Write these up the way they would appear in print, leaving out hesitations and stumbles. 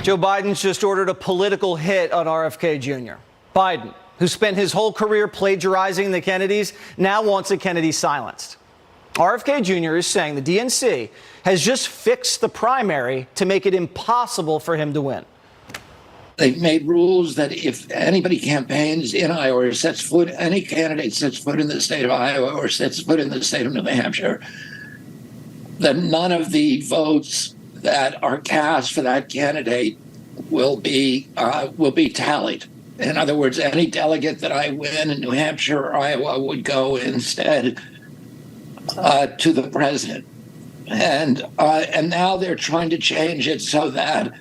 Joe Biden's just ordered a political hit on RFK Jr. Biden, who spent his whole career plagiarizing the Kennedys, now wants the Kennedys silenced. RFK Jr. is saying the DNC has just fixed the primary to make it impossible for him to win. They've made rules that if anybody campaigns in Iowa or sets foot, any candidate sets foot in the state of Iowa or sets foot in the state of New Hampshire, that none of the votes that are cast for that candidate will be tallied. In other words, any delegate that I win in New Hampshire or Iowa would go instead to the president. And now they're trying to change it so that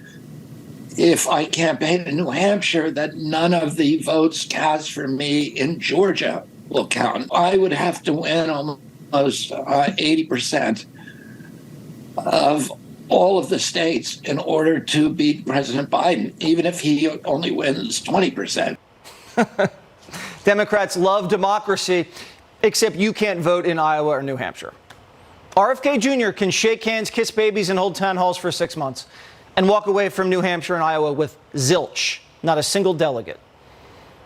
if I campaign in New Hampshire, that none of the votes cast for me in Georgia will count. I would have to win almost 80% of all of the states in order to beat President Biden, even if he only wins 20%. Democrats love democracy, except you can't vote in Iowa or New Hampshire. RFK Jr. can shake hands, kiss babies, and hold town halls for 6 months and walk away from New Hampshire and Iowa with zilch, not a single delegate.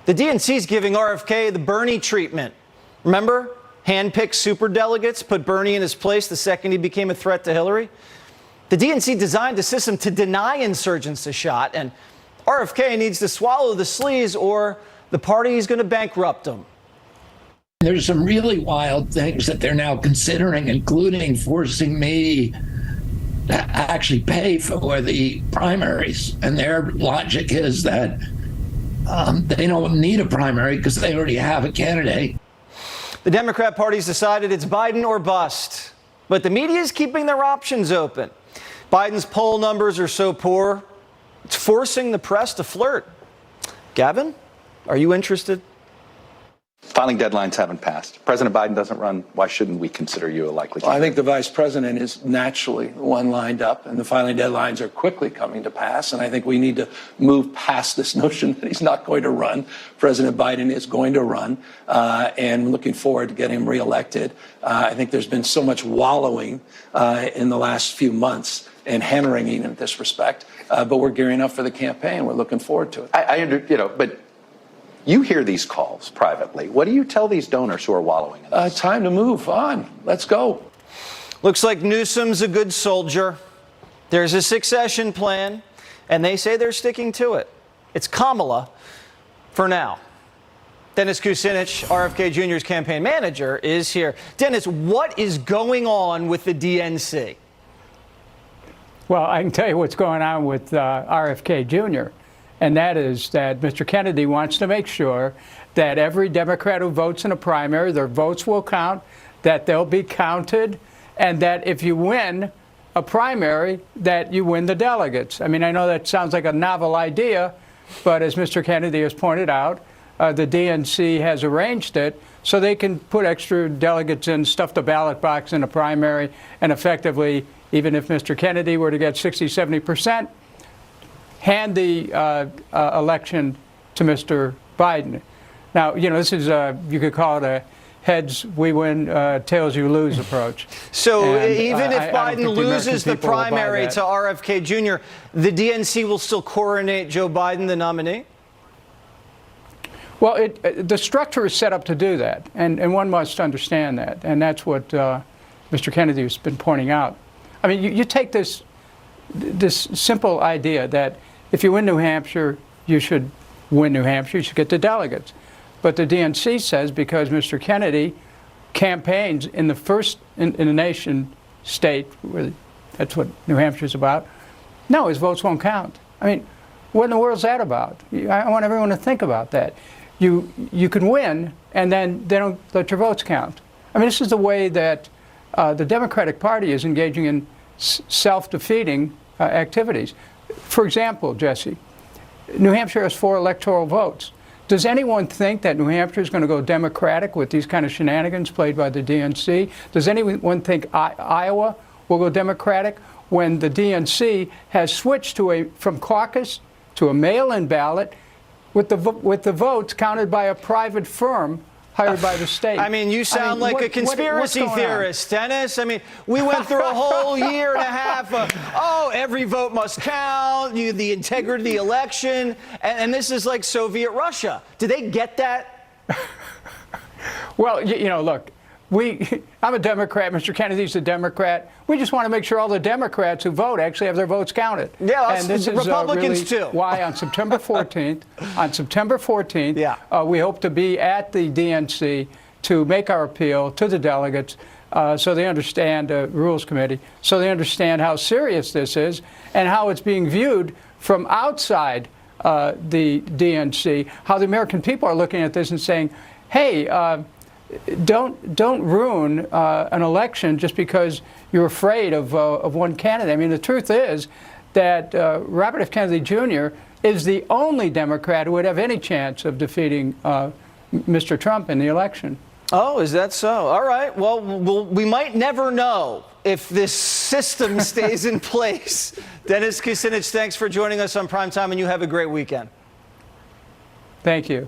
The DNC is giving RFK the Bernie treatment. Remember? Handpicked superdelegates, put Bernie in his place the second he became a threat to Hillary. The DNC designed a system to deny insurgents a shot, and RFK needs to swallow the sleaze or the party is going to bankrupt him. There's some really wild things that they're now considering, including forcing me to actually pay for the primaries. And their logic is that they don't need a primary because they already have a candidate. The Democrat Party's decided it's Biden or bust, but the media is keeping their options open. Biden's poll numbers are so poor, it's forcing the press to flirt. Gavin, are you interested? Filing deadlines haven't passed. President Biden doesn't run. Why shouldn't we consider you a likely candidate? Well, I think the vice president is naturally the one lined up, and the filing deadlines are quickly coming to pass. And I think we need to move past this notion that he's not going to run. President Biden is going to run, and looking forward to getting him reelected. I think there's been so much wallowing in the last few months and hand-wringing in this respect, but we're gearing up for the campaign. We're looking forward to it. But you hear these calls privately. What do you tell these donors who are wallowing in this? Time to move on. Let's go. Looks like Newsom's a good soldier. There's a succession plan, and they say they're sticking to it. It's Kamala for now. Dennis Kucinich, RFK Jr.'s campaign manager, is here. Dennis, what is going on with the DNC? Well, I can tell you what's going on with RFK Jr., and that is that Mr. Kennedy wants to make sure that every Democrat who votes in a primary, their votes will count, that they'll be counted, and that if you win a primary, that you win the delegates. I mean, I know that sounds like a novel idea, but as Mr. Kennedy has pointed out, the DNC has arranged it so they can put extra delegates in, stuff the ballot box in a primary, and effectively, even if Mr. Kennedy were to get 60, 70%, hand the election to Mr. Biden. Now, this is, you could call it a heads we win, tails you lose approach. So even if Biden loses the primary to RFK Jr., the DNC will still coronate Joe Biden the nominee? Well, the structure is set up to do that, and one must understand that, and that's what Mr. Kennedy has been pointing out. I mean, you take this simple idea that if you win New Hampshire, you should win New Hampshire, you should get the delegates. But the DNC says because Mr. Kennedy campaigns in the first in the nation state, where that's what New Hampshire's about, no, his votes won't count. I mean, what in the world's that about? I want everyone to think about that. You can win, and then they don't let your votes count. I mean, this is the way that the Democratic Party is engaging in self-defeating activities. For example, Jesse, New Hampshire has 4 electoral votes. Does anyone think that New Hampshire is going to go Democratic with these kind of shenanigans played by the DNC? Does anyone think Iowa will go Democratic when the DNC has switched from caucus to a mail-in ballot with the votes counted by a private firm hired by the state. I mean, you sound like a conspiracy theorist, Dennis. I mean, we went through a whole year and a half of, every vote must count, the integrity of the election, and this is like Soviet Russia. Do they get that? Well, look, I'm a Democrat. Mr. Kennedy's a Democrat. We just want to make sure all the Democrats who vote actually have their votes counted. Yeah, and this is Republicans really too. Why on September 14th, we hope to be at the DNC to make our appeal to the delegates so they understand, the Rules Committee, so they understand how serious this is and how it's being viewed from outside the DNC, how the American people are looking at this and saying, hey, don't ruin an election just because you're afraid of one candidate. I mean, the truth is that Robert F. Kennedy Jr. is the only Democrat who would have any chance of defeating Mr. Trump in the election. Oh, is that so? All right. Well, we might never know if this system stays in place. Dennis Kucinich, thanks for joining us on Primetime, and you have a great weekend. Thank you.